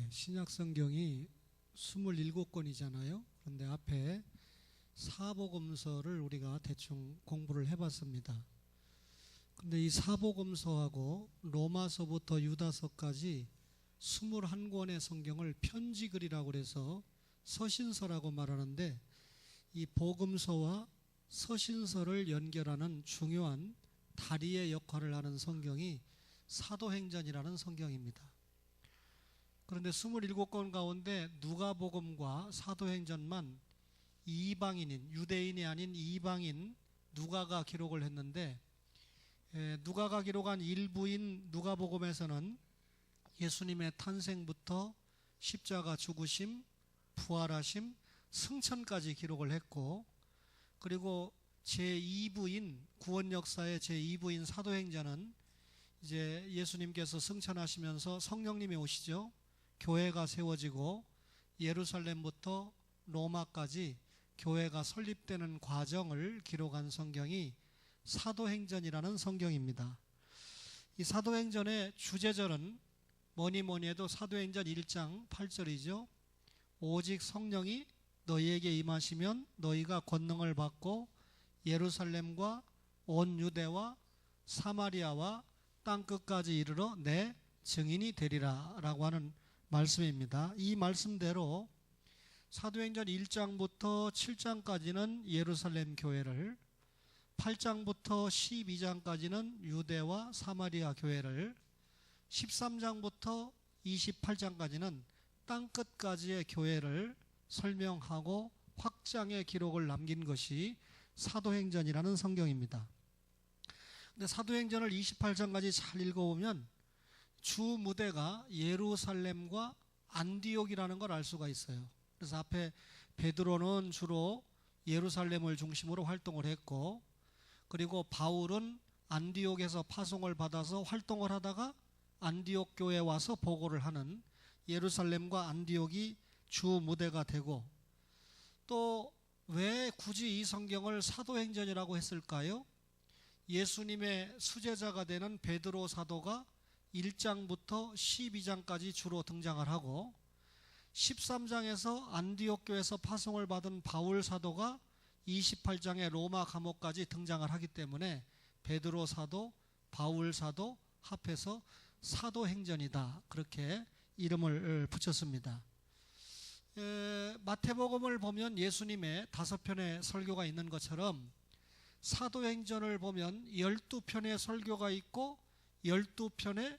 신약 성경이 27권이잖아요. 그런데 앞에 사복음서를 우리가 대충 공부를 해봤습니다. 근데 이 사복음서하고 로마서부터 유다서까지 21권의 성경을 편지글이라고 해서 서신서라고 말하는데, 이 복음서와 서신서를 연결하는 중요한 다리의 역할을 하는 성경이 사도행전이라는 성경입니다. 그런데 27권 가운데 누가복음과 사도행전만 이방인인, 유대인이 아닌 이방인 누가가 기록을 했는데, 누가가 기록한 일부인 누가복음에서는 예수님의 탄생부터 십자가 죽으심, 부활하심, 승천까지 기록을 했고, 그리고 제2부인 구원 역사의 제2부인 사도행전은 이제 예수님께서 승천하시면서 성령님이 오시죠. 교회가 세워지고 예루살렘부터 로마까지 교회가 설립되는 과정을 기록한 성경이 사도행전이라는 성경입니다. 이 사도행전의 주제절은 뭐니 해도 사도행전 1장 8절이죠. 오직 성령이 너희에게 임하시면 너희가 권능을 받고 예루살렘과 온 유대와 사마리아와 땅끝까지 이르러 내 증인이 되리라 라고 하는 말씀입니다. 이 말씀대로 사도행전 1장부터 7장까지는 예루살렘 교회를, 8장부터 12장까지는 유대와 사마리아 교회를, 13장부터 28장까지는 땅끝까지의 교회를 설명하고 확장의 기록을 남긴 것이 사도행전이라는 성경입니다. 근데 사도행전을 28장까지 잘 읽어보면 주 무대가 예루살렘과 안디옥이라는 걸 알 수가 있어요. 그래서 앞에 베드로는 주로 예루살렘을 중심으로 활동을 했고, 그리고 바울은 안디옥에서 파송을 받아서 활동을 하다가 안디옥 교회에 와서 보고를 하는 예루살렘과 안디옥이 주 무대가 되고, 또 왜 굳이 이 성경을 사도행전이라고 했을까요? 예수님의 수제자가 되는 베드로 사도가 1장부터 12장까지 주로 등장을 하고, 13장에서 안디옥 교회에서 파송을 받은 바울 사도가 28장의 로마 감옥까지 등장을 하기 때문에 베드로 사도, 바울 사도 합해서 사도행전이다, 그렇게 이름을 붙였습니다. 마태복음을 보면 예수님의 5편의 설교가 있는 것처럼 사도행전을 보면 12편의 설교가 있고 12편의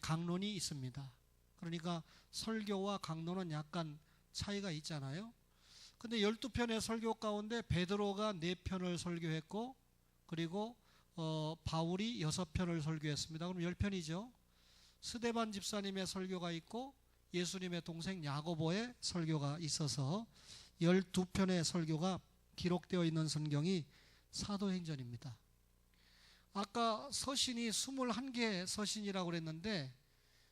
강론이 있습니다. 그러니까 설교와 강론은 약간 차이가 있잖아요. 근데 12편의 설교 가운데 베드로가 4편을 설교했고, 그리고 바울이 6편을 설교했습니다. 그럼 10편이죠. 스데반 집사님의 설교가 있고 예수님의 동생 야고보의 설교가 있어서 12편의 설교가 기록되어 있는 성경이 사도행전입니다. 아까 서신이 21개의 서신이라고 그랬는데,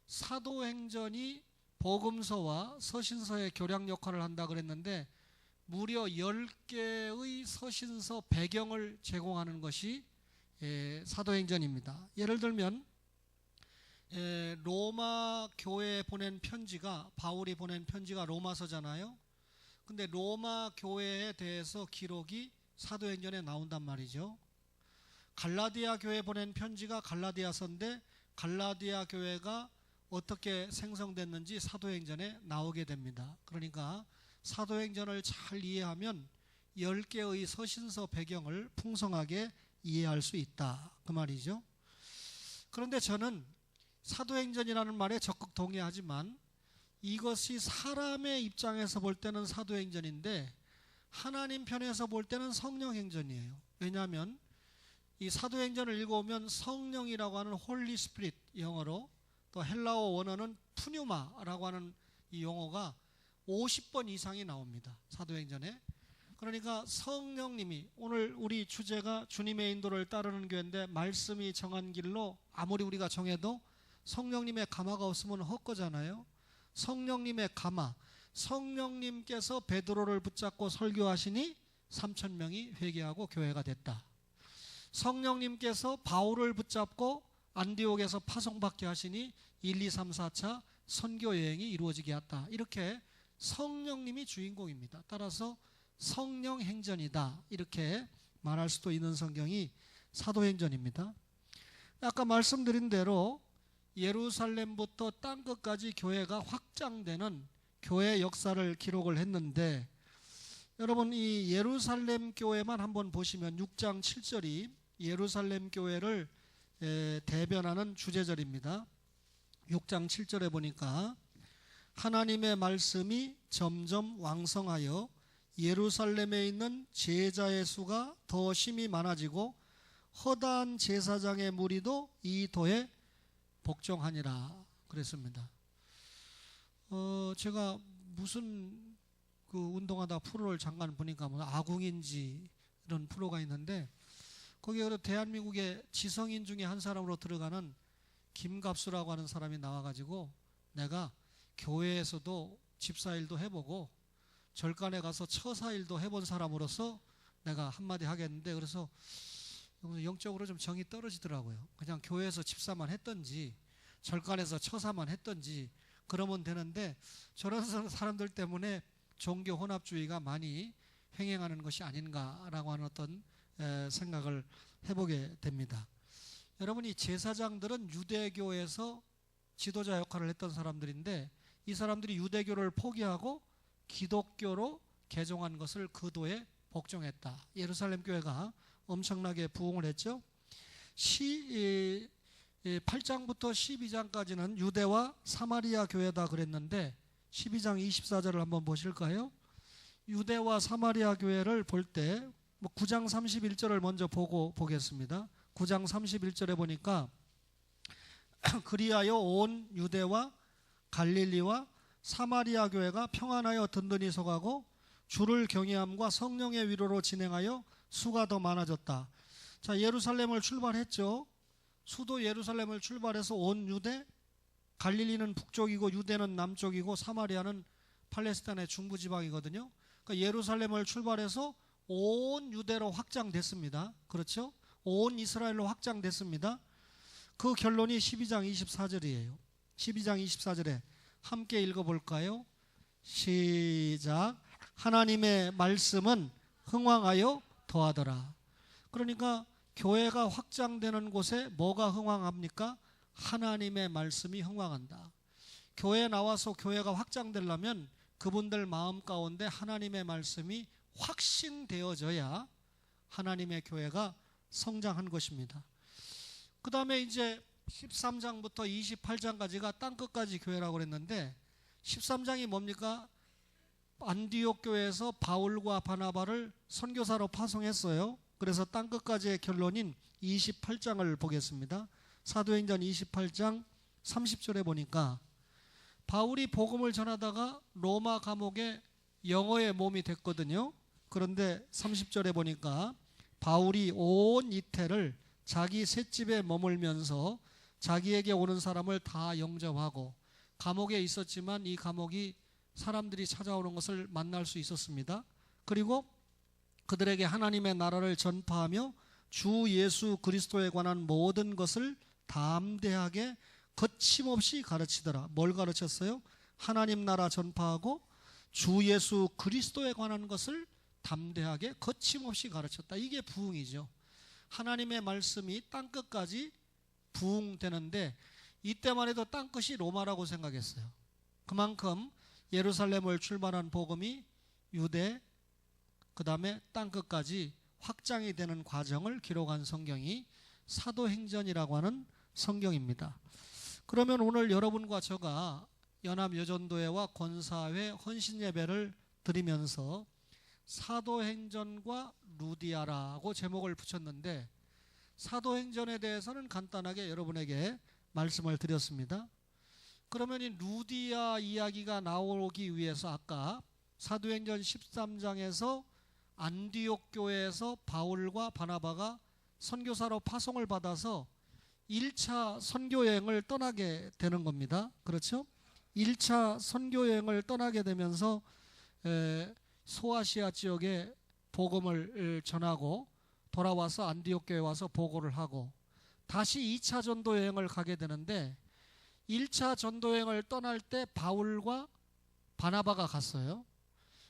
사도행전이 복음서와 서신서의 교량 역할을 한다 그랬는데, 무려 10개의 서신서 배경을 제공하는 것이 사도행전입니다. 예를 들면 로마 교회에 보낸 편지가, 바울이 보낸 편지가 로마서잖아요. 근데 로마 교회에 대해서 기록이 사도행전에 나온단 말이죠. 갈라디아 교회에 보낸 편지가 갈라디아서인데 갈라디아 교회가 어떻게 생성됐는지 사도행전에 나오게 됩니다. 그러니까 사도행전을 잘 이해하면 10개의 서신서 배경을 풍성하게 이해할 수 있다, 그 말이죠. 그런데 저는 사도행전이라는 말에 적극 동의하지만 이것이 사람의 입장에서 볼 때는 사도행전인데 하나님 편에서 볼 때는 성령행전이에요. 왜냐하면 이 사도행전을 읽어보면 성령이라고 하는 홀리 스피릿, 영어로, 또 헬라어 원어는 푸뉴마라고 하는 이 용어가 50번 이상이 나옵니다, 사도행전에. 그러니까 성령님이, 오늘 우리 주제가 주님의 인도를 따르는 교회인데 말씀이 정한 길로 아무리 우리가 정해도 성령님의 감화가 없으면 헛거잖아요. 성령님의 감화, 성령님께서 베드로를 붙잡고 설교하시니 3,000명이 회개하고 교회가 됐다. 성령님께서 바울을 붙잡고 안디옥에서 파송받게 하시니 1, 2, 3, 4차 선교 여행이 이루어지게 했다. 이렇게 성령님이 주인공입니다. 따라서 성령 행전이다. 이렇게 말할 수도 있는 성경이 사도행전입니다. 아까 말씀드린 대로 예루살렘부터 땅끝까지 교회가 확장되는 교회 역사를 기록을 했는데, 여러분 이 예루살렘 교회만 한번 보시면 6장 7절이 예루살렘 교회를 대변하는 주제절입니다. 6장 7절에 보니까 하나님의 말씀이 점점 왕성하여 예루살렘에 있는 제자의 수가 더 심히 많아지고 허다한 제사장의 무리도 이 도에 복종하니라 그랬습니다. 제가 무슨 그 운동하다 프로를 잠깐 보니까 뭐 아궁인지 이런 프로가 있는데, 거기에 대한민국의 지성인 중에 한 사람으로 들어가는 김갑수라고 하는 사람이 나와가지고, 내가 교회에서도 집사일도 해보고 절간에 가서 처사일도 해본 사람으로서 내가 한마디 하겠는데, 그래서 영적으로 좀 정이 떨어지더라고요. 그냥 교회에서 집사만 했던지 절간에서 처사만 했던지 그러면 되는데, 저런 사람들 때문에 종교 혼합주의가 많이 횡행하는 것이 아닌가라고 하는 어떤 생각을 해보게 됩니다. 여러분, 이 제사장들은 유대교에서 지도자 역할을 했던 사람들인데, 이 사람들이 유대교를 포기하고 기독교로 개종한 것을 그 도에 복종했다. 예루살렘 교회가 엄청나게 부흥을 했죠. 8장부터 12장까지는 유대와 사마리아 교회다 그랬는데, 12장 24절을 한번 보실까요? 유대와 사마리아 교회를 볼 때 9장 31절을 먼저 보겠습니다. 9장 31절에 보니까 그리하여 온 유대와 갈릴리와 사마리아 교회가 평안하여 든든히 서가고 주를 경외함과 성령의 위로로 진행하여 수가 더 많아졌다. 자, 예루살렘을 출발했죠. 수도 예루살렘을 출발해서 온 유대, 갈릴리는 북쪽이고 유대는 남쪽이고 사마리아는 팔레스타인의 중부지방이거든요. 그러니까 예루살렘을 출발해서 온 유대로 확장됐습니다. 그렇죠? 온 이스라엘로 확장됐습니다. 그 결론이 12장 24절이에요. 12장 24절에 함께 읽어볼까요? 시작. 하나님의 말씀은 흥왕하여 더하더라. 그러니까 교회가 확장되는 곳에 뭐가 흥왕합니까? 하나님의 말씀이 흥왕한다. 교회에 나와서 교회가 확장되려면 그분들 마음 가운데 하나님의 말씀이 확신되어져야 하나님의 교회가 성장한 것입니다. 그 다음에 이제 13장부터 28장까지가 땅끝까지 교회라고 그랬는데, 13장이 뭡니까? 안디옥 교회에서 바울과 바나바를 선교사로 파송했어요. 그래서 땅끝까지의 결론인 28장을 보겠습니다. 사도행전 28장 30절에 보니까 바울이 복음을 전하다가 로마 감옥에 영어의 몸이 됐거든요. 그런데 30절에 보니까 바울이 온 이태를 자기 셋집에 머물면서 자기에게 오는 사람을 다 영접하고, 감옥에 있었지만 이 감옥이 사람들이 찾아오는 것을 만날 수 있었습니다. 그리고 그들에게 하나님의 나라를 전파하며 주 예수 그리스도에 관한 모든 것을 담대하게 거침없이 가르치더라. 뭘 가르쳤어요? 하나님 나라 전파하고 주 예수 그리스도에 관한 것을 담대하게 거침없이 가르쳤다. 이게 부흥이죠. 하나님의 말씀이 땅끝까지 부흥되는데, 이때만 해도 땅끝이 로마라고 생각했어요. 그만큼 예루살렘을 출발한 복음이 유대, 그 다음에 땅끝까지 확장이 되는 과정을 기록한 성경이 사도행전이라고 하는 성경입니다. 그러면 오늘 여러분과 저가 연합여전도회와 권사회 헌신예배를 드리면서 사도행전과 루디아라고 제목을 붙였는데, 사도행전에 대해서는 간단하게 여러분에게 말씀을 드렸습니다. 그러면 이 루디아 이야기가 나오기 위해서 아까 사도행전 13장에서 안디옥 교회에서 바울과 바나바가 선교사로 파송을 받아서 1차 선교여행을 떠나게 되는 겁니다. 그렇죠? 1차 선교여행을 떠나게 되면서 소아시아 지역에 복음을 전하고 돌아와서 안디옥 교회에 와서 보고를 하고 다시 2차 전도 여행을 가게 되는데, 1차 전도여행을 떠날 때 바울과 바나바가 갔어요.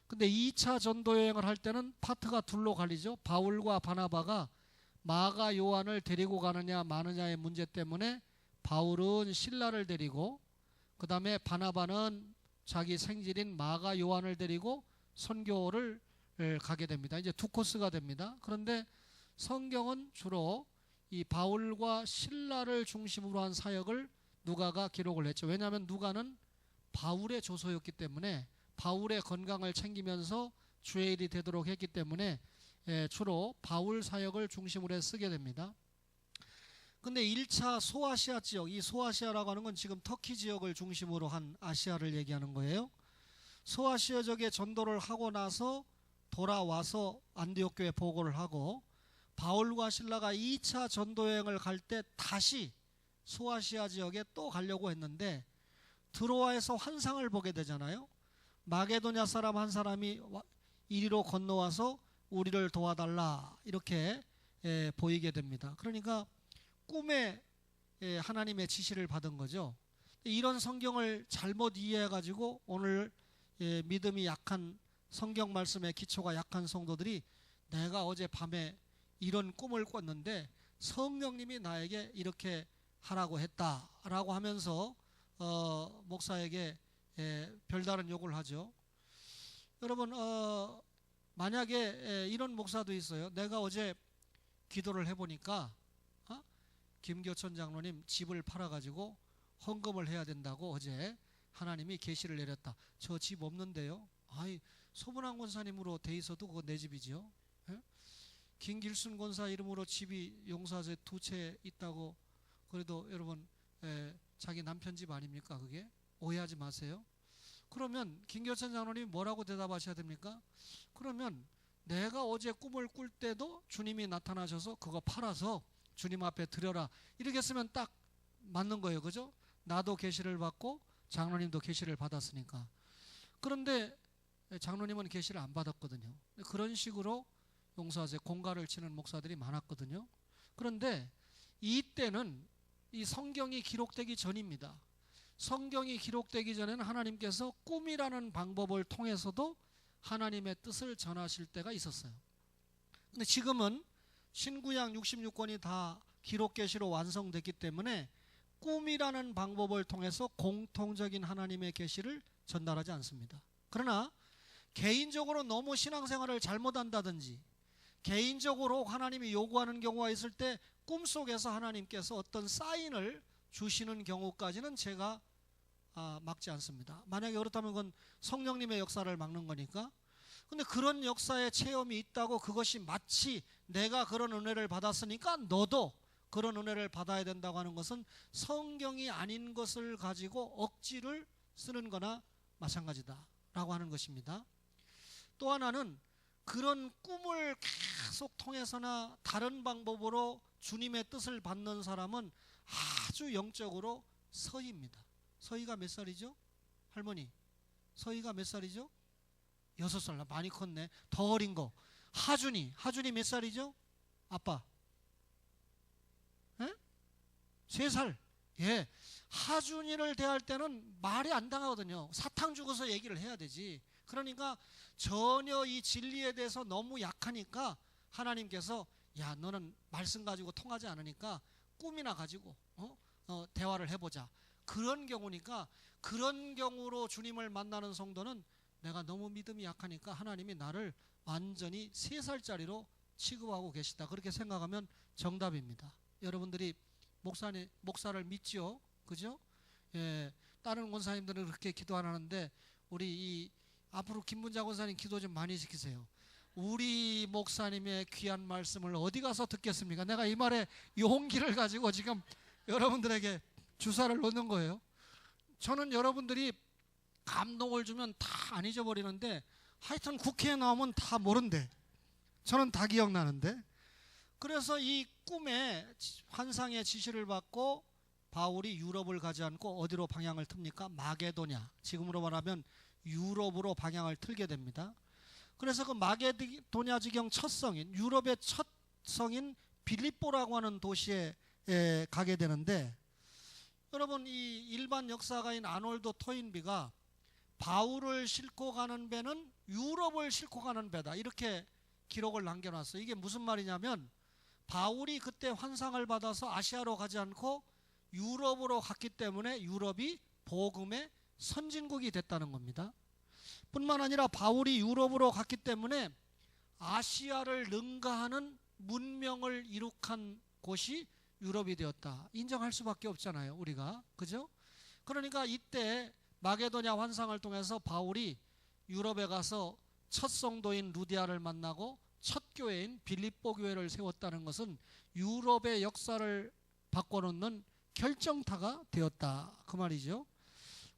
근데 2차 전도여행을 할 때는 파트가 둘로 갈리죠. 바울과 바나바가 마가 요한을 데리고 가느냐 마느냐의 문제 때문에 바울은 실라를 데리고 그 다음에 바나바는 자기 생질인 마가 요한을 데리고 선교를 가게 됩니다. 이제 두 코스가 됩니다. 그런데 성경은 주로 이 바울과 실라를 중심으로 한 사역을 누가가 기록을 했죠. 왜냐하면 누가는 바울의 조서였기 때문에 바울의 건강을 챙기면서 주의 일이 되도록 했기 때문에 주로 바울 사역을 중심으로 해 쓰게 됩니다. 근데 1차 소아시아 지역, 이 소아시아라고 하는 건 지금 터키 지역을 중심으로 한 아시아를 얘기하는 거예요. 소아시아 지역에 전도를 하고 나서 돌아와서 안디옥 교회 보고를 하고 바울과 실라가 2차 전도여행을 갈 때 다시 소아시아 지역에 또 가려고 했는데 드로아에서 환상을 보게 되잖아요. 마게도냐 사람 한 사람이 이리로 건너와서 우리를 도와달라 이렇게 보이게 됩니다. 그러니까 꿈에 하나님의 지시를 받은 거죠. 이런 성경을 잘못 이해해가지고 오늘 믿음이 약한 성경 말씀의 기초가 약한 성도들이 내가 어제 밤에 이런 꿈을 꿨는데 성령님이 나에게 이렇게 하라고 했다라고 하면서 목사에게 별다른 욕을 하죠. 여러분 만약에 이런 목사도 있어요. 내가 어제 기도를 해보니까 김교천 장로님 집을 팔아가지고 헌금을 해야 된다고 어제 하나님이 계시를 내렸다. 저 집 없는데요. 아이 소문한 권사님으로 돼 있어도 그거 내 집이지요. 예? 김길순 권사 이름으로 집이 용사제 2채 있다고 그래도 여러분 자기 남편 집 아닙니까? 그게 오해하지 마세요. 그러면 김교천 장로님이 뭐라고 대답하셔야 됩니까? 그러면 내가 어제 꿈을 꿀 때도 주님이 나타나셔서 그거 팔아서 주님 앞에 드려라 이렇게 쓰면 딱 맞는 거예요. 그죠? 나도 계시를 받고 장로님도 계시를 받았으니까. 그런데 장로님은 계시를 안 받았거든요. 그런 식으로 용서하세요. 공갈을 치는 목사들이 많았거든요. 그런데 이때는 이 성경이 기록되기 전입니다. 성경이 기록되기 전에는 하나님께서 꿈이라는 방법을 통해서도 하나님의 뜻을 전하실 때가 있었어요. 근데 지금은 신구약 66권이 다 기록 계시로 완성됐기 때문에 꿈이라는 방법을 통해서 공통적인 하나님의 계시를 전달하지 않습니다. 그러나 개인적으로 너무 신앙생활을 잘못한다든지 개인적으로 하나님이 요구하는 경우가 있을 때 꿈속에서 하나님께서 어떤 사인을 주시는 경우까지는 제가 막지 않습니다. 만약에 그렇다면 그건 성령님의 역사를 막는 거니까. 근데 그런 역사의 체험이 있다고 그것이 마치 내가 그런 은혜를 받았으니까 너도 그런 은혜를 받아야 된다고 하는 것은 성경이 아닌 것을 가지고 억지를 쓰는 거나 마찬가지다라고 하는 것입니다. 또 하나는 그런 꿈을 계속 통해서나 다른 방법으로 주님의 뜻을 받는 사람은 아주 영적으로 서희입니다. 서희가 몇 살이죠? 할머니 서희가 몇 살이죠? 6살. 많이 컸네. 더 어린 거 하준이 몇 살이죠? 아빠 3살. 예, 하준이를 대할 때는 말이 안 당하거든요. 사탕 주고서 얘기를 해야 되지. 그러니까 전혀 이 진리에 대해서 너무 약하니까 하나님께서 야 너는 말씀 가지고 통하지 않으니까 꿈이나 가지고 대화를 해보자. 그런 경우니까 그런 경우로 주님을 만나는 성도는 내가 너무 믿음이 약하니까 하나님이 나를 완전히 3살짜리로 취급하고 계시다. 그렇게 생각하면 정답입니다. 여러분들이 목사를 믿지요? 그죠? 예, 다른 권사님들은 그렇게 기도 안 하는데 우리 앞으로 김문자 권사님 기도 좀 많이 시키세요. 우리 목사님의 귀한 말씀을 어디 가서 듣겠습니까? 내가 이 말에 용기를 가지고 지금 여러분들에게 주사를 놓는 거예요. 저는 여러분들이 감동을 주면 다 안 잊어버리는데 하여튼 국회에 나오면 다 모른대. 저는 다 기억나는데. 그래서 이 꿈에 환상의 지시를 받고 바울이 유럽을 가지 않고 어디로 방향을 틉니까? 마게도냐. 지금으로 말하면 유럽으로 방향을 틀게 됩니다. 그래서 그 마게도냐 지경 첫 성인, 유럽의 첫 성인 빌립보라고 하는 도시에 가게 되는데 여러분, 이 일반 역사가인 아놀드 토인비가 바울을 싣고 가는 배는 유럽을 싣고 가는 배다, 이렇게 기록을 남겨놨어요. 이게 무슨 말이냐면 바울이 그때 환상을 받아서 아시아로 가지 않고 유럽으로 갔기 때문에 유럽이 복음의 선진국이 됐다는 겁니다. 뿐만 아니라 바울이 유럽으로 갔기 때문에 아시아를 능가하는 문명을 이룩한 곳이 유럽이 되었다, 인정할 수밖에 없잖아요, 우리가. 그죠? 그러니까 이때 마게도냐 환상을 통해서 바울이 유럽에 가서 첫 성도인 루디아를 만나고 첫 교회인 빌립보 교회를 세웠다는 것은 유럽의 역사를 바꿔놓는 결정타가 되었다, 그 말이죠.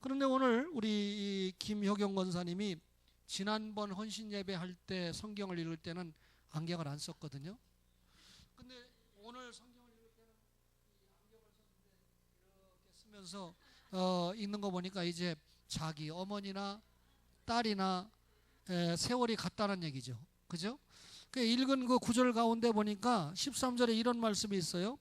그런데 오늘 우리 김효경 권사님이 지난번 헌신 예배할 때 성경을 읽을 때는 안경을 안 썼거든요. 근데 오늘 성경을 읽을 때는 이 안경을 썼는데 이렇게 쓰면서 읽는 거 보니까 이제 자기 어머니나 딸이나 세월이 같다는 얘기죠. 그죠? 그 읽은 그 구절 가운데 보니까 13절에 이런 말씀이 있어요.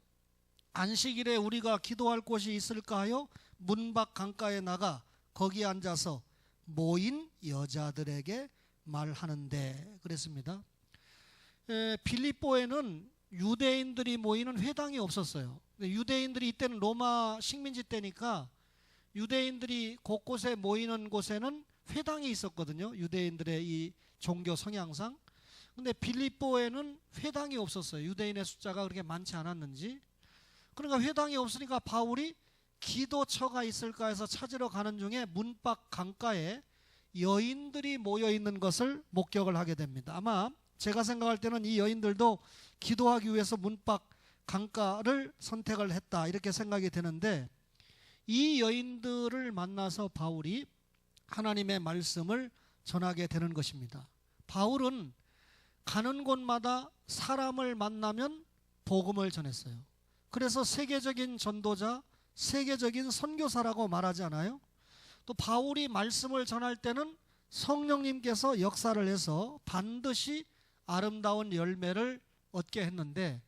안식일에 우리가 기도할 곳이 있을까 하여 문 밖 강가에 나가 거기 앉아서 모인 여자들에게 말하는데, 그랬습니다. 빌립보에는 유대인들이 모이는 회당이 없었어요. 유대인들이 이때는 로마 식민지 때니까 유대인들이 곳곳에 모이는 곳에는 회당이 있었거든요, 유대인들의 이 종교 성향상. 근데 빌립보에는 회당이 없었어요. 유대인의 숫자가 그렇게 많지 않았는지. 그러니까 회당이 없으니까 바울이 기도처가 있을까 해서 찾으러 가는 중에 문밖 강가에 여인들이 모여 있는 것을 목격을 하게 됩니다. 아마 제가 생각할 때는 이 여인들도 기도하기 위해서 문밖 강가를 선택을 했다, 이렇게 생각이 되는데, 이 여인들을 만나서 바울이 하나님의 말씀을 전하게 되는 것입니다. 바울은 가는 곳마다 사람을 만나면 복음을 전했어요. 그래서 세계적인 전도자, 세계적인 선교사라고 말하지 않아요? 또 바울이 말씀을 전할 때는 성령님께서 역사를 해서 반드시 아름다운 열매를 얻게 했는데,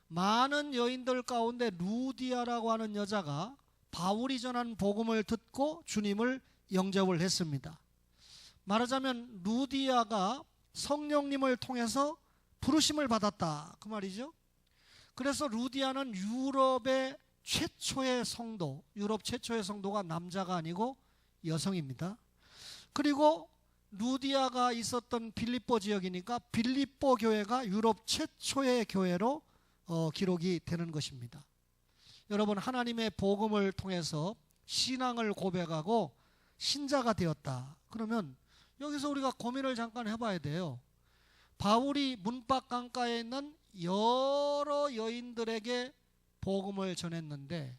많은 여인들 가운데 루디아라고 하는 여자가 바울이 전한 복음을 듣고 주님을 영접을 했습니다. 말하자면 루디아가 성령님을 통해서 부르심을 받았다, 그 말이죠. 그래서 루디아는 유럽의 최초의 성도, 유럽 최초의 성도가 남자가 아니고 여성입니다. 그리고 루디아가 있었던 빌립보 지역이니까 빌립보 교회가 유럽 최초의 교회로 기록이 되는 것입니다. 여러분, 하나님의 복음을 통해서 신앙을 고백하고 신자가 되었다, 그러면 여기서 우리가 고민을 잠깐 해봐야 돼요. 바울이 문밖 강가에 있는 여러 여인들에게 복음을 전했는데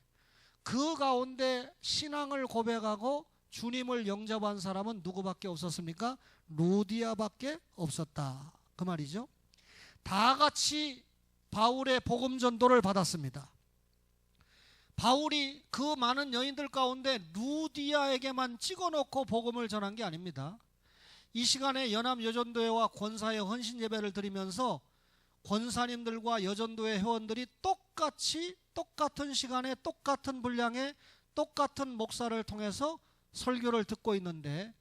그 가운데 신앙을 고백하고 주님을 영접한 사람은 누구밖에 없었습니까? 루디아밖에 없었다, 그 말이죠. 다 같이 바울의 복음 전도를 받았습니다. 바울이 그 많은 여인들 가운데 루디아에게만 찍어놓고 복음을 전한 게 아닙니다. 이 시간에 연합여전도회와 권사의 헌신 예배를 드리면서 권사님들과 여전도회 회원들이 똑같이 똑같은 시간에 똑같은 분량의 똑같은 목사를 통해서 설교를 듣고 있는데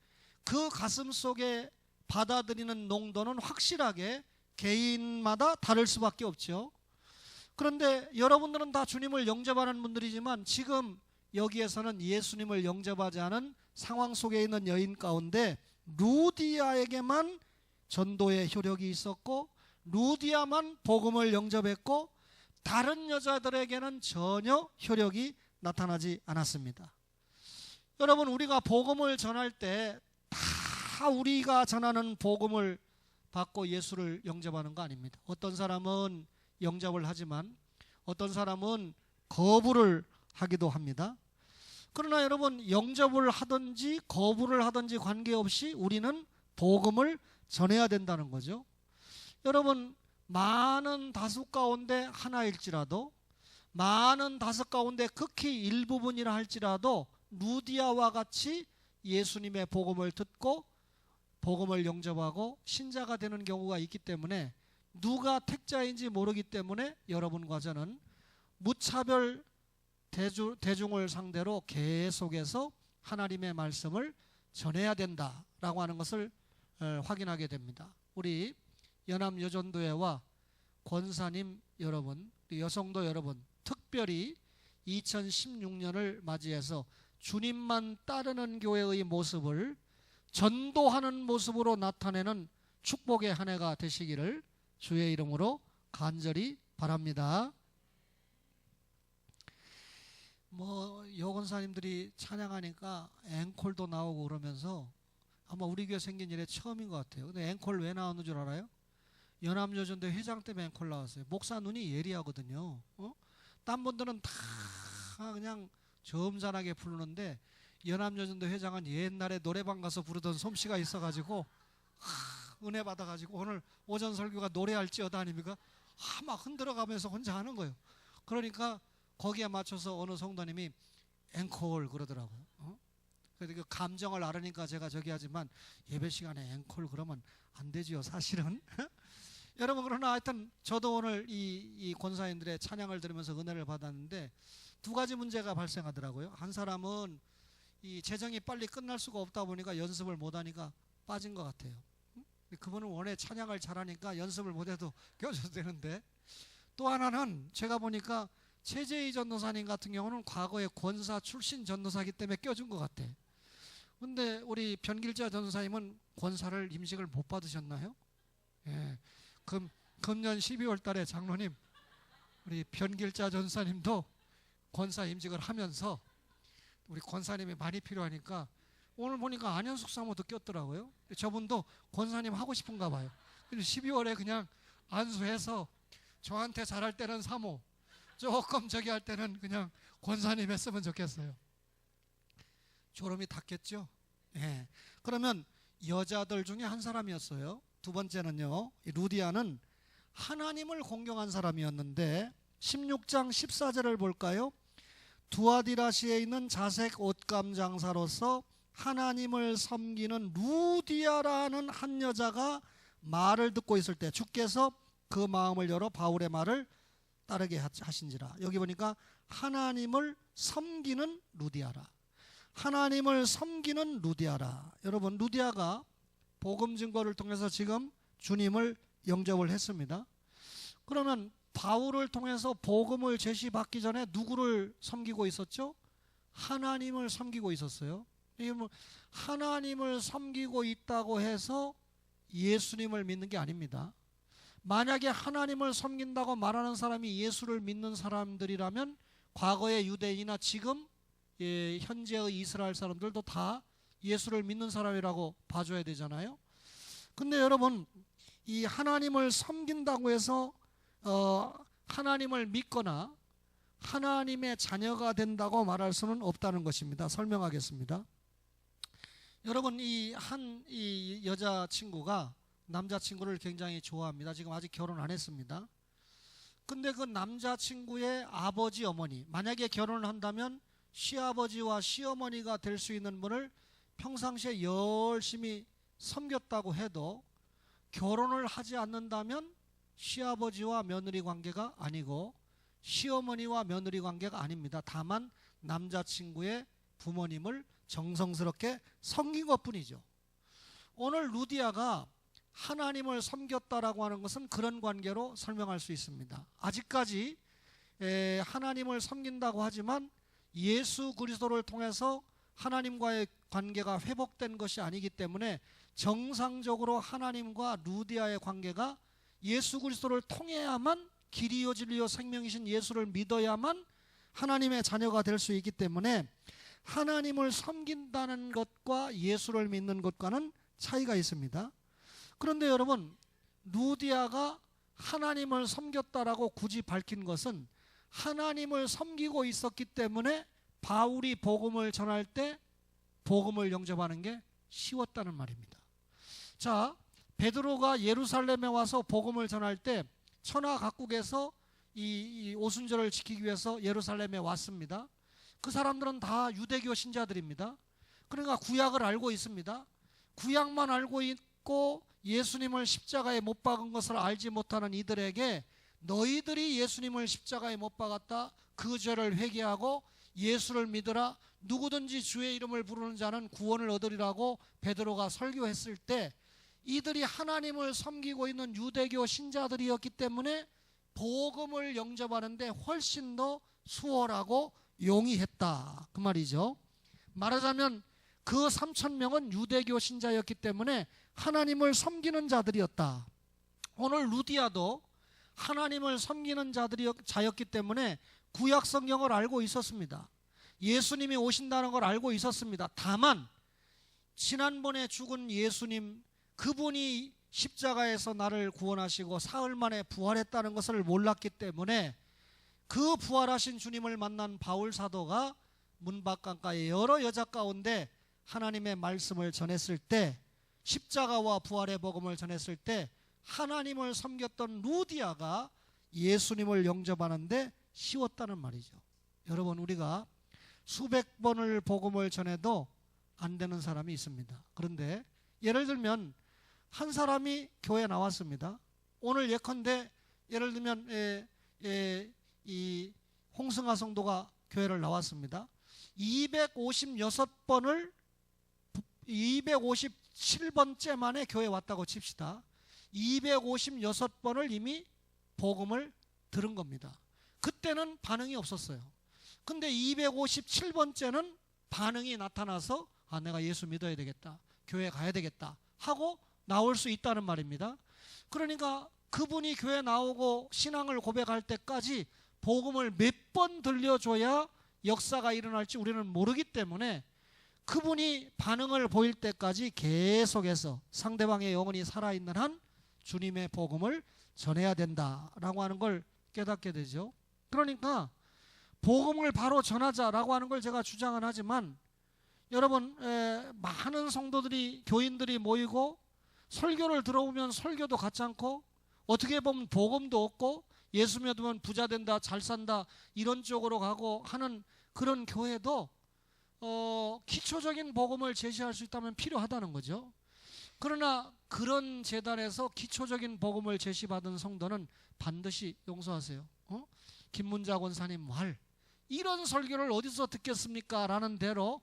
그 가슴 속에 받아들이는 농도는 확실하게 개인마다 다를 수밖에 없죠. 그런데 여러분들은 다 주님을 영접하는 분들이지만 지금 여기에서는 예수님을 영접하지 않은 상황 속에 있는 여인 가운데 루디아에게만 전도의 효력이 있었고 루디아만 복음을 영접했고 다른 여자들에게는 전혀 효력이 나타나지 않았습니다. 여러분, 우리가 복음을 전할 때 다 우리가 전하는 복음을 받고 예수를 영접하는 거 아닙니다. 어떤 사람은 영접을 하지만 어떤 사람은 거부를 하기도 합니다. 그러나 여러분, 영접을 하든지 거부를 하든지 관계없이 우리는 복음을 전해야 된다는 거죠. 여러분, 많은 다수 가운데 하나일지라도 많은 다섯 가운데 극히 일부분이라 할지라도 루디아와 같이 예수님의 복음을 듣고 복음을 영접하고 신자가 되는 경우가 있기 때문에 누가 택자인지 모르기 때문에 여러분과 저는 무차별 대중을 상대로 계속해서 하나님의 말씀을 전해야 된다라고 하는 것을 확인하게 됩니다. 우리 연합여전도회와 권사님 여러분, 여성도 여러분, 특별히 2016년을 맞이해서 주님만 따르는 교회의 모습을 전도하는 모습으로 나타내는 축복의 한 해가 되시기를 주의 이름으로 간절히 바랍니다. 여권사님들이 찬양하니까 앵콜도 나오고 그러면서 아마 우리 교회 생긴 일에 처음인 것 같아요. 근데 앵콜 왜 나오는 줄 알아요? 연합여전대 회장 때문에 앵콜 나왔어요. 목사 눈이 예리하거든요. 딴 분들은 다 그냥 점잖하게 부르는데 연합여전대 회장은 옛날에 노래방 가서 부르던 솜씨가 있어가지고 은혜 받아가지고 오늘 오전 설교가 노래할지어다 아닙니까? 막 흔들어가면서 혼자 하는 거예요. 그러니까 거기에 맞춰서 어느 성도님이 앵콜 그러더라고요. 그래서 그 감정을 알으니까 제가 저기 하지만 예배 시간에 앵콜 그러면 안 되지요, 사실은. 여러분, 그러나 하여튼 저도 오늘 이 권사님들의 찬양을 들으면서 은혜를 받았는데 두 가지 문제가 발생하더라고요. 한 사람은 이 재정이 빨리 끝날 수가 없다 보니까 연습을 못하니까 빠진 것 같아요. 그분은 원래 찬양을 잘하니까 연습을 못해도 껴줘도 되는데, 또 하나는 제가 보니까 최재희 전도사님 같은 경우는 과거에 권사 출신 전도사이기 때문에 껴준 것 같아. 근데 우리 변길자 전도사님은 권사를 임직을 못 받으셨나요? 예. 금년 12월 달에 장로님 우리 변길자 전도사님도 권사 임직을 하면서 우리 권사님이 많이 필요하니까 오늘 보니까 안현숙 사모도 꼈더라고요. 저분도 권사님 하고 싶은가 봐요. 12월에 그냥 안수해서 저한테 잘할 때는 사모, 조금 저기 할 때는 그냥 권사님 했으면 좋겠어요. 졸음이 닿겠죠? 예. 그러면 여자들 중에 한 사람이었어요. 두 번째는요, 루디아는 하나님을 공경한 사람이었는데 16장 14절을 볼까요? 두아디라시에 있는 자색 옷감 장사로서 하나님을 섬기는 루디아라는 한 여자가 말을 듣고 있을 때 주께서 그 마음을 열어 바울의 말을 따르게 하신지라. 여기 보니까 하나님을 섬기는 루디아라. 하나님을 섬기는 루디아라. 여러분, 루디아가 복음 증거를 통해서 지금 주님을 영접을 했습니다. 그러면 바울을 통해서 복음을 제시받기 전에 누구를 섬기고 있었죠? 하나님을 섬기고 있었어요. 하나님을 섬기고 있다고 해서 예수님을 믿는 게 아닙니다. 만약에 하나님을 섬긴다고 말하는 사람이 예수를 믿는 사람들이라면 과거의 유대인이나 지금 현재의 이스라엘 사람들도 다 예수를 믿는 사람이라고 봐줘야 되잖아요. 근데 여러분, 이 하나님을 섬긴다고 해서 하나님을 믿거나 하나님의 자녀가 된다고 말할 수는 없다는 것입니다. 설명하겠습니다. 여러분, 이 여자친구가 남자친구를 굉장히 좋아합니다. 지금 아직 결혼 안 했습니다. 근데 그 남자친구의 아버지, 어머니, 만약에 결혼을 한다면 시아버지와 시어머니가 될 수 있는 분을 평상시에 열심히 섬겼다고 해도 결혼을 하지 않는다면 시아버지와 며느리 관계가 아니고 시어머니와 며느리 관계가 아닙니다. 다만 남자친구의 부모님을 정성스럽게 섬긴 것뿐이죠. 오늘 루디아가 하나님을 섬겼다라고 하는 것은 그런 관계로 설명할 수 있습니다. 아직까지 하나님을 섬긴다고 하지만 예수 그리스도를 통해서 하나님과의 관계가 회복된 것이 아니기 때문에 정상적으로 하나님과 루디아의 관계가 예수 그리스도를 통해야만, 길이요 진리요 생명이신 예수를 믿어야만 하나님의 자녀가 될 수 있기 때문에 하나님을 섬긴다는 것과 예수를 믿는 것과는 차이가 있습니다. 그런데 여러분, 루디아가 하나님을 섬겼다라고 굳이 밝힌 것은 하나님을 섬기고 있었기 때문에 바울이 복음을 전할 때 복음을 영접하는 게 쉬웠다는 말입니다. 자, 베드로가 예루살렘에 와서 복음을 전할 때 천하 각국에서 이 오순절을 지키기 위해서 예루살렘에 왔습니다. 그 사람들은 다 유대교 신자들입니다. 그러니까 구약을 알고 있습니다. 구약만 알고 있고 예수님을 십자가에 못 박은 것을 알지 못하는 이들에게 너희들이 예수님을 십자가에 못 박았다, 그 죄를 회개하고 예수를 믿으라, 누구든지 주의 이름을 부르는 자는 구원을 얻으리라고 베드로가 설교했을 때 이들이 하나님을 섬기고 있는 유대교 신자들이었기 때문에 복음을 영접하는데 훨씬 더 수월하고 용이했다, 그 말이죠. 말하자면 그 3,000명은 유대교 신자였기 때문에 하나님을 섬기는 자들이었다. 오늘 루디아도 하나님을 섬기는 자였기 때문에 구약 성경을 알고 있었습니다. 예수님이 오신다는 걸 알고 있었습니다. 다만 지난번에 죽은 예수님, 그분이 십자가에서 나를 구원하시고 사흘 만에 부활했다는 것을 몰랐기 때문에 그 부활하신 주님을 만난 바울 사도가 문밖강가의 여러 여자 가운데 하나님의 말씀을 전했을 때, 십자가와 부활의 복음을 전했을 때 하나님을 섬겼던 루디아가 예수님을 영접하는데 쉬웠다는 말이죠. 여러분, 우리가 수백 번을 복음을 전해도 안 되는 사람이 있습니다. 그런데 예를 들면 한 사람이 교회에 나왔습니다. 오늘 예컨대 예를 들면 이 홍승아 성도가 교회를 나왔습니다. 257번째 만에 교회에 왔다고 칩시다. 256번을 이미 복음을 들은 겁니다. 그때는 반응이 없었어요. 근데 257번째는 반응이 나타나서 내가 예수 믿어야 되겠다, 교회 가야 되겠다 하고 나올 수 있다는 말입니다. 그러니까 그분이 교회 나오고 신앙을 고백할 때까지 복음을 몇 번 들려줘야 역사가 일어날지 우리는 모르기 때문에 그분이 반응을 보일 때까지 계속해서 상대방의 영혼이 살아있는 한 주님의 복음을 전해야 된다라고 하는 걸 깨닫게 되죠. 그러니까 복음을 바로 전하자라고 하는 걸 제가 주장은 하지만 여러분, 많은 성도들이, 교인들이 모이고 설교를 들어보면 설교도 같지 않고 어떻게 보면 복음도 없고 예수 믿으면 부자 된다, 잘 산다 이런 쪽으로 가고 하는 그런 교회도 기초적인 복음을 제시할 수 있다면 필요하다는 거죠. 그러나 그런 재단에서 기초적인 복음을 제시받은 성도는 반드시 용서하세요. 김문자 권사님 말, 이런 설교를 어디서 듣겠습니까? 라는 대로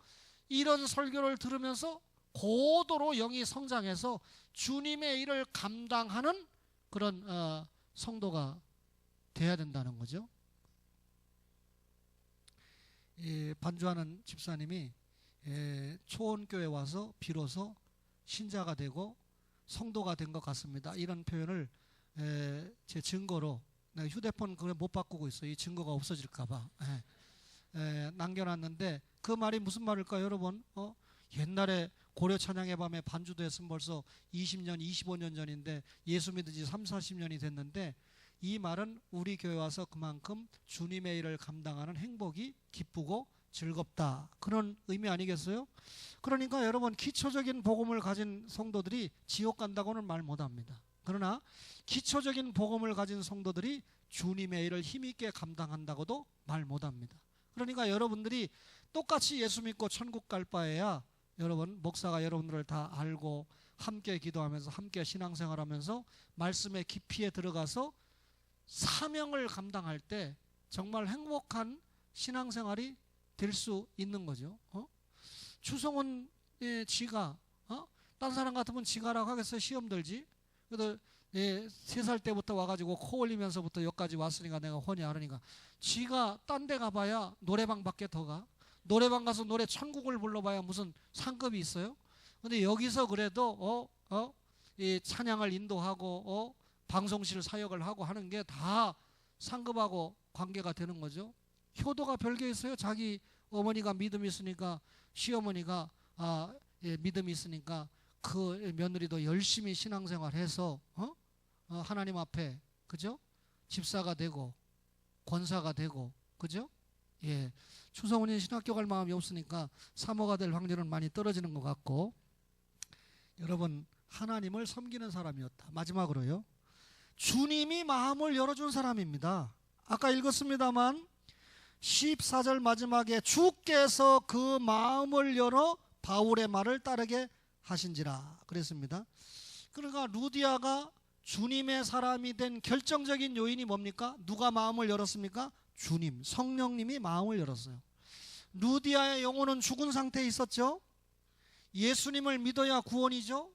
이런 설교를 들으면서 고도로 영이 성장해서 주님의 일을 감당하는 그런 성도가 돼야 된다는 거죠. 반주하는 집사님이 초원교회 와서 비로소 신자가 되고 성도가 된 것 같습니다, 이런 표현을 제 증거로, 내가 휴대폰 그걸 못 바꾸고 있어요. 이 증거가 없어질까봐 남겨놨는데, 그 말이 무슨 말일까요, 여러분? 옛날에 고려 찬양의 밤에 반주도 했으면 벌써 20년, 25년 전인데 예수 믿은 지 3, 40년이 됐는데 이 말은 우리 교회 와서 그만큼 주님의 일을 감당하는 행복이 기쁘고 즐겁다, 그런 의미 아니겠어요? 그러니까 여러분, 기초적인 복음을 가진 성도들이 지옥 간다고는 말 못합니다. 그러나 기초적인 복음을 가진 성도들이 주님의 일을 힘있게 감당한다고도 말 못합니다. 그러니까 여러분들이 똑같이 예수 믿고 천국 갈 바에야 여러분, 목사가 여러분들을 다 알고 함께 기도하면서 함께 신앙생활하면서 말씀의 깊이에 들어가서 사명을 감당할 때 정말 행복한 신앙생활이 될 수 있는 거죠. 추성훈의 지가 딴 사람 같으면 지가라고 하겠어요? 시험 들지? 그래도 3살 때부터 와가지고 코 올리면서부터 여기까지 왔으니까 내가 훤히 알으니까, 지가 딴 데 가봐야 노래방밖에 더 가. 노래방 가서 노래 천국을 불러봐야 무슨 상급이 있어요? 근데 여기서 그래도 이 찬양을 인도하고 방송실 사역을 하고 하는 게 다 상급하고 관계가 되는 거죠. 효도가 별게 있어요? 자기 어머니가 믿음이 있으니까, 시어머니가 믿음이 있으니까 그 며느리도 열심히 신앙생활해서 하나님 앞에, 그죠? 집사가 되고 권사가 되고, 그죠? 예, 추성훈이 신학교 갈 마음이 없으니까 사모가 될 확률은 많이 떨어지는 것 같고, 여러분, 하나님을 섬기는 사람이었다. 마지막으로요, 주님이 마음을 열어준 사람입니다. 아까 읽었습니다만 14절 마지막에 주께서 그 마음을 열어 바울의 말을 따르게 하신지라 그랬습니다. 그러니까 루디아가 주님의 사람이 된 결정적인 요인이 뭡니까? 누가 마음을 열었습니까? 주님, 성령님이 마음을 열었어요. 루디아의 영혼은 죽은 상태에 있었죠. 예수님을 믿어야 구원이죠.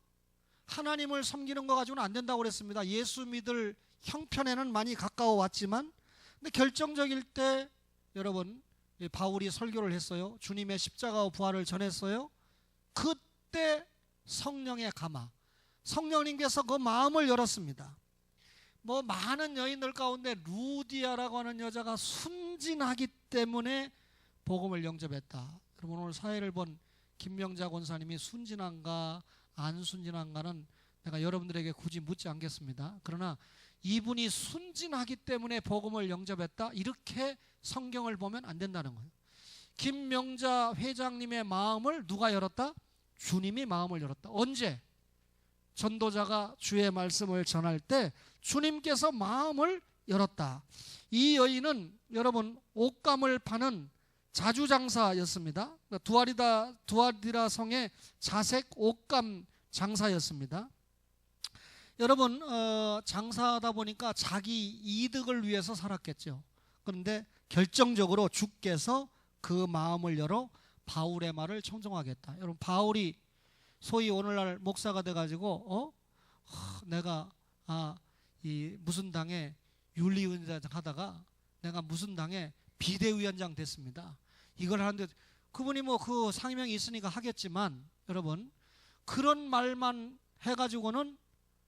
하나님을 섬기는 거 가지고는 안 된다고 그랬습니다. 예수 믿을 형편에는 많이 가까워 왔지만, 근데 결정적일 때 여러분, 바울이 설교를 했어요. 주님의 십자가와 부활을 전했어요. 그때 성령의 감화, 성령님께서 그 마음을 열었습니다. 뭐 많은 여인들 가운데 루디아라고 하는 여자가 순진하기 때문에 복음을 영접했다. 여러분, 오늘 사회를 본 김명자 권사님이 순진한가 안 순진한가는 내가 여러분들에게 굳이 묻지 않겠습니다. 그러나 이분이 순진하기 때문에 복음을 영접했다, 이렇게 성경을 보면 안 된다는 거예요. 김명자 회장님의 마음을 누가 열었다? 주님이 마음을 열었다. 언제? 전도자가 주의 말씀을 전할 때 주님께서 마음을 열었다. 이 여인은 여러분 옷감을 파는 자주장사였습니다. 두아디라 성의 자색 옷감 장사였습니다. 여러분, 장사하다 보니까 자기 이득을 위해서 살았겠죠. 그런데 결정적으로 주께서 그 마음을 열어 바울의 말을 청종하겠다. 여러분, 바울이 소위 오늘날 목사가 돼가지고 내가 이 무슨 당에 윤리위원장 하다가 내가 무슨 당에 비대위원장 됐습니다. 이걸 하는데 그분이 뭐 그 상명이 있으니까 하겠지만, 여러분, 그런 말만 해가지고는,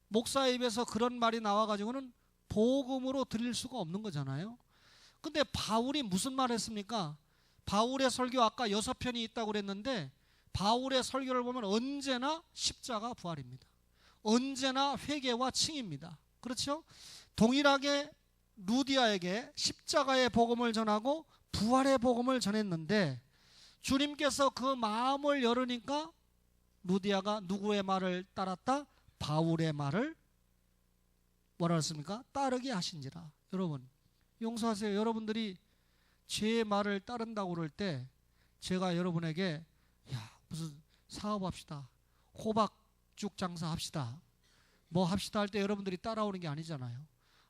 목사의 입에서 그런 말이 나와가지고는 복음으로 드릴 수가 없는 거잖아요. 근데 바울이 무슨 말 했습니까? 바울의 설교 아까 6편이 있다고 그랬는데, 바울의 설교를 보면 언제나 십자가 부활입니다. 언제나 회개와 칭입니다. 그렇죠? 동일하게 루디아에게 십자가의 복음을 전하고 부활의 복음을 전했는데, 주님께서 그 마음을 열으니까 루디아가 누구의 말을 따랐다? 바울의 말을 뭐라 했습니까? 따르게 하신지라. 여러분, 용서하세요. 여러분들이 제 말을 따른다고 그럴 때 제가 여러분에게 무슨 사업합시다, 호박죽 장사합시다, 뭐 합시다 할 때 여러분들이 따라오는 게 아니잖아요.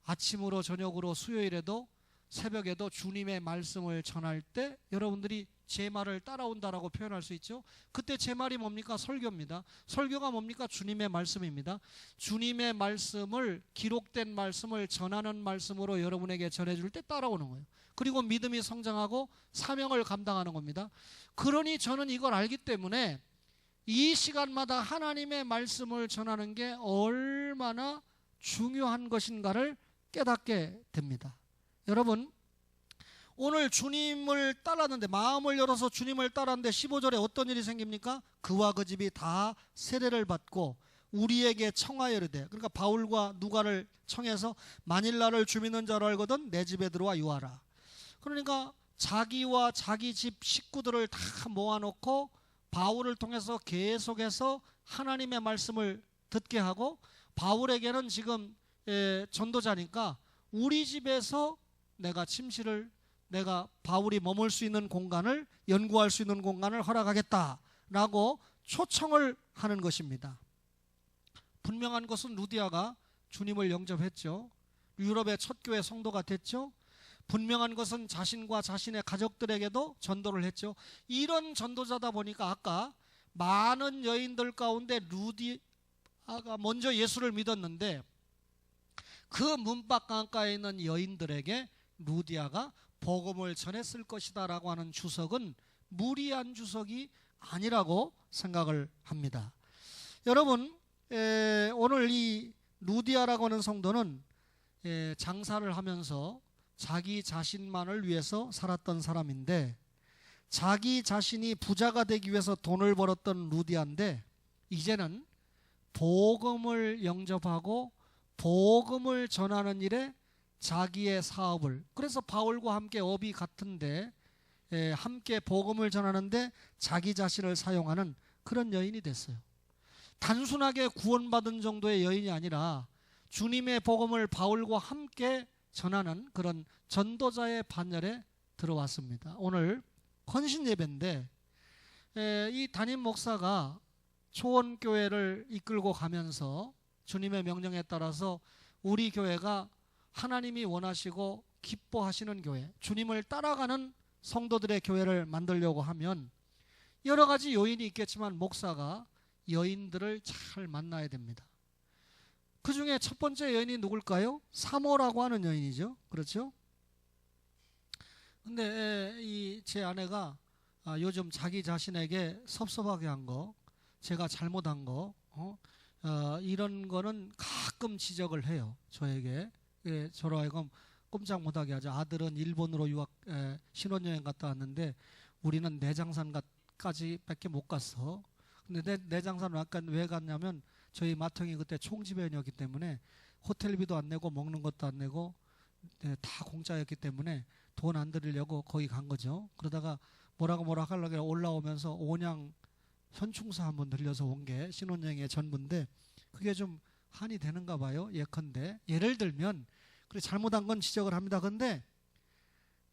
아침으로 저녁으로 수요일에도 새벽에도 주님의 말씀을 전할 때 여러분들이 제 말을 따라온다라고 표현할 수 있죠. 그때 제 말이 뭡니까? 설교입니다. 설교가 뭡니까? 주님의 말씀입니다. 주님의 말씀을, 기록된 말씀을 전하는 말씀으로 여러분에게 전해줄 때 따라오는 거예요. 그리고 믿음이 성장하고 사명을 감당하는 겁니다. 그러니 저는 이걸 알기 때문에 이 시간마다 하나님의 말씀을 전하는 게 얼마나 중요한 것인가를 깨닫게 됩니다. 여러분, 오늘 주님을 따랐는데, 마음을 열어서 주님을 따랐는데 15절에 어떤 일이 생깁니까? 그와 그 집이 다 세례를 받고 우리에게 청하여 이르되, 그러니까 바울과 누가를 청해서 만일 나를 주 믿는 자로 알거든 내 집에 들어와 유하라. 그러니까 자기와 자기 집 식구들을 다 모아놓고 바울을 통해서 계속해서 하나님의 말씀을 듣게 하고, 바울에게는 지금 전도자니까 우리 집에서 내가 침실을, 내가 바울이 머물 수 있는 공간을, 연구할 수 있는 공간을 허락하겠다라고 초청을 하는 것입니다. 분명한 것은 루디아가 주님을 영접했죠. 유럽의 첫 교회 성도가 됐죠. 분명한 것은 자신과 자신의 가족들에게도 전도를 했죠. 이런 전도자다 보니까 아까 많은 여인들 가운데 루디아가 먼저 예수를 믿었는데, 그 문밖 강가에 있는 여인들에게 루디아가 복음을 전했을 것이다 라고 하는 주석은 무리한 주석이 아니라고 생각을 합니다. 여러분, 오늘 이 루디아라고 하는 성도는 장사를 하면서 자기 자신만을 위해서 살았던 사람인데, 자기 자신이 부자가 되기 위해서 돈을 벌었던 루디아인데, 이제는 복음을 영접하고 복음을 전하는 일에 자기의 사업을, 그래서 바울과 함께 업이 같은데 함께 복음을 전하는데 자기 자신을 사용하는 그런 여인이 됐어요. 단순하게 구원받은 정도의 여인이 아니라 주님의 복음을 바울과 함께 전하는 그런 전도자의 반열에 들어왔습니다. 오늘 헌신 예배인데, 이 담임 목사가 초원교회를 이끌고 가면서 주님의 명령에 따라서 우리 교회가 하나님이 원하시고 기뻐하시는 교회, 주님을 따라가는 성도들의 교회를 만들려고 하면 여러 가지 요인이 있겠지만 목사가 여인들을 잘 만나야 됩니다. 그 중에 첫 번째 여인이 누굴까요? 사모라고 하는 여인이죠. 그렇죠? 근데 이 제 아내가 요즘 자기 자신에게 섭섭하게 한 거, 제가 잘못한 거, 이런 거는 가끔 지적을 해요. 저에게. 저로 하여금 꼼짝 못하게 하죠. 아들은 일본으로 유학 신혼여행 갔다 왔는데 우리는 내장산까지밖에 못 갔어. 근데 내장산은 약간 왜 갔냐면 저희 맏형이 그때 총지배원이었기 때문에 호텔비도 안 내고 먹는 것도 안 내고 다 공짜였기 때문에 돈 안 들이려고 거기 간 거죠. 그러다가 뭐라고 하려고 올라오면서 온양 현충사 한번 들려서 온 게 신혼여행의 전부인데 그게 좀 한이 되는가 봐요. 예컨대 예를 들면 그래 잘못한 건 지적을 합니다. 그런데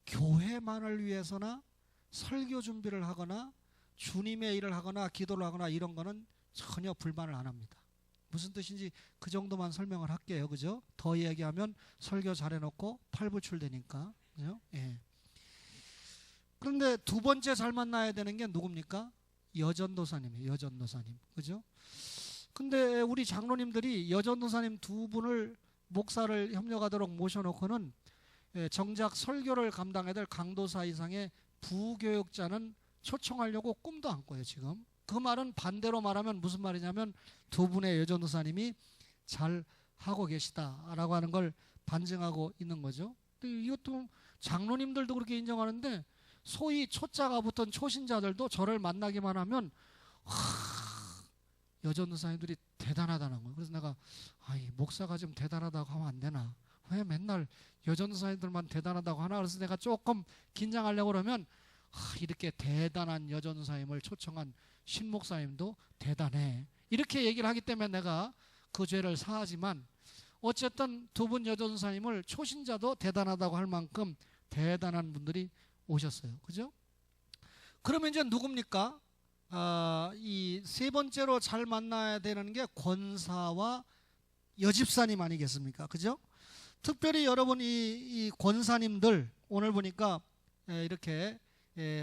교회만을 위해서나 설교 준비를 하거나 주님의 일을 하거나 기도를 하거나 이런 거는 전혀 불만을 안 합니다. 무슨 뜻인지 그 정도만 설명을 할게요. 그죠? 더 얘기하면 설교 잘해놓고 팔불출되니까. 그죠? 예. 그런데 두 번째 잘 만나야 되는 게 누굽니까? 여전도사님이에요. 여전도사님. 그죠? 근데 우리 장로님들이 여전도사님 두 분을 목사를 협력하도록 모셔놓고는 정작 설교를 감당해야 될 강도사 이상의 부교육자는 초청하려고 꿈도 안 꿔요. 지금. 그 말은 반대로 말하면 무슨 말이냐면 두 분의 여전도사님이 잘 하고 계시다라고 하는 걸 반증하고 있는 거죠. 근데 이것도 장로님들도 그렇게 인정하는데 소위 초자가 붙은 초신자들도 저를 만나기만 하면 여전도사님들이 대단하다는 거예요. 그래서 내가 목사가 좀 대단하다고 하면 안 되나? 왜 맨날 여전도사님들만 대단하다고 하나? 그래서 내가 조금 긴장하려고 그러면 이렇게 대단한 여전도사님을 초청한 신목사님도 대단해. 이렇게 얘기를 하기 때문에 내가 그 죄를 사하지만 어쨌든 두 분 여전도사님을 초신자도 대단하다고 할 만큼 대단한 분들이 오셨어요. 그죠? 그러면 이제 누굽니까? 이 세 번째로 잘 만나야 되는 게 권사와 여집사님 아니겠습니까? 그죠? 특별히 여러분 이 권사님들 오늘 보니까 이렇게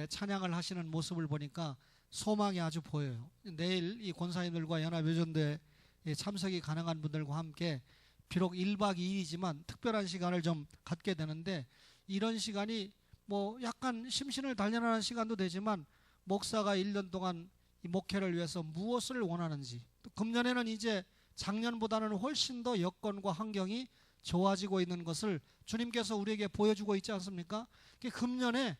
찬양을 하시는 모습을 보니까 소망이 아주 보여요. 내일 이 권사님들과 연합여전도에 참석이 가능한 분들과 함께 비록 1박 2일이지만 특별한 시간을 좀 갖게 되는데 이런 시간이 뭐 약간 심신을 단련하는 시간도 되지만 목사가 1년 동안 이 목회를 위해서 무엇을 원하는지 또 금년에는 이제 작년보다는 훨씬 더 여건과 환경이 좋아지고 있는 것을 주님께서 우리에게 보여주고 있지 않습니까? 금년에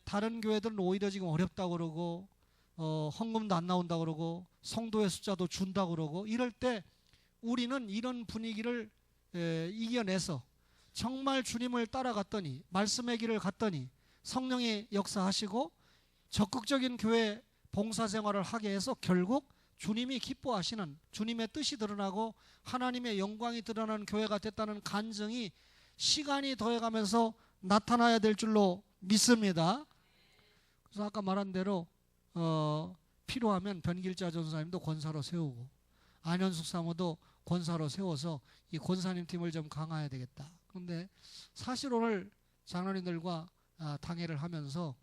다른 교회들은 오히려 지금 어렵다고 그러고 헌금도 안 나온다고 그러고 성도의 숫자도 준다고 그러고 이럴 때 우리는 이런 분위기를 이겨내서 정말 주님을 따라갔더니 말씀의 길을 갔더니 성령이 역사하시고 적극적인 교회 봉사생활을 하게 해서 결국 주님이 기뻐하시는 주님의 뜻이 드러나고 하나님의 영광이 드러나는 교회가 됐다는 간증이 시간이 더해가면서 나타나야 될 줄로 믿습니다. 그래서 아까 말한 대로 필요하면 변길자 전사님도 권사로 세우고 안현숙 사모도 권사로 세워서 이 권사님 팀을 좀 강화해야 되겠다. 그런데 사실 오늘 장로님들과 당회를 하면서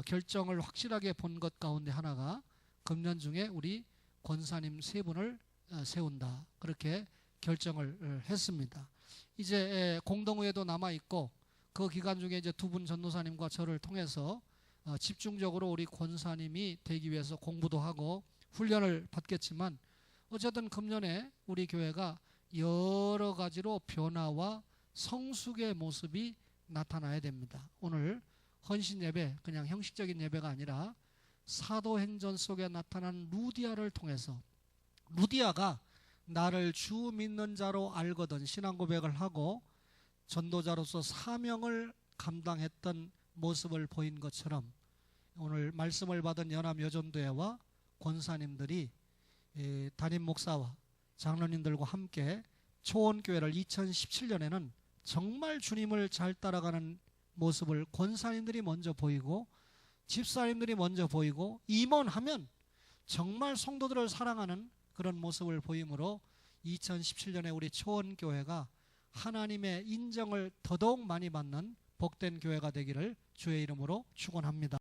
결정을 확실하게 본 것 가운데 하나가 금년 중에 우리 권사님 세 분을 세운다. 그렇게 결정을 했습니다. 이제 공동회도 남아 있고 그 기간 중에 이제 두 분 전도사님과 저를 통해서 집중적으로 우리 권사님이 되기 위해서 공부도 하고 훈련을 받겠지만 어쨌든 금년에 우리 교회가 여러 가지로 변화와 성숙의 모습이 나타나야 됩니다. 오늘 헌신 예배, 그냥 형식적인 예배가 아니라 사도행전 속에 나타난 루디아를 통해서 루디아가 나를 주 믿는 자로 알거든 신앙 고백을 하고 전도자로서 사명을 감당했던 모습을 보인 것처럼 오늘 말씀을 받은 연합여전도회와 권사님들이 담임 목사와 장로님들과 함께 초원교회를 2017년에는 정말 주님을 잘 따라가는 모습을 권사님들이 먼저 보이고 집사님들이 먼저 보이고 임원하면 정말 성도들을 사랑하는 그런 모습을 보이므로 2017년에 우리 초원교회가 하나님의 인정을 더더욱 많이 받는 복된 교회가 되기를 주의 이름으로 축원합니다.